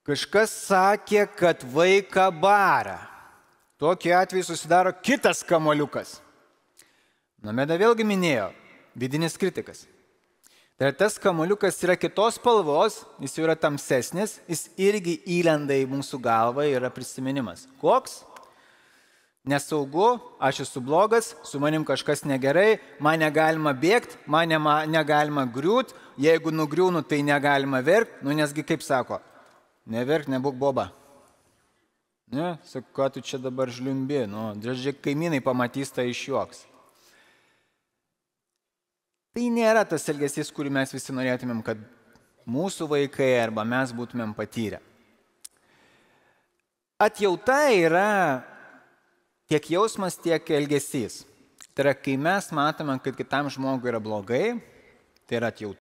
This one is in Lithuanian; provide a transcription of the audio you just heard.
Kažkas sakė, kad vaiką bara. Tokiu atveju susidaro kitas kamuoliukas. Nomeda vėlgi minėjo, vidinis kritikas. Tai tas kamuoliukas yra kitos spalvos, jis jau yra tamsesnis, jis irgi įlenda į mūsų galvą ir yra prisiminimas. Koks? Nesaugu, aš esu blogas, su manim kažkas negerai, man negalima bėgti, man negalima griūt, jeigu nugriūnu, tai negalima verkti, nesgi kaip sako, neverk, nebūk boba. Ne, sako, ką tu čia dabar žliumbi, žiūrėk, kaimynai pamatys, tai išjuoks. Tai nėra tas elgesys, kurį mes visi norėtumėm, kad mūsų vaikai arba mes būtumėm patyrę. Atjauta yra tiek jausmas, tiek elgesys. Tai yra, kai mes matome, kad kitam žmogui yra blogai, tai yra atjauta.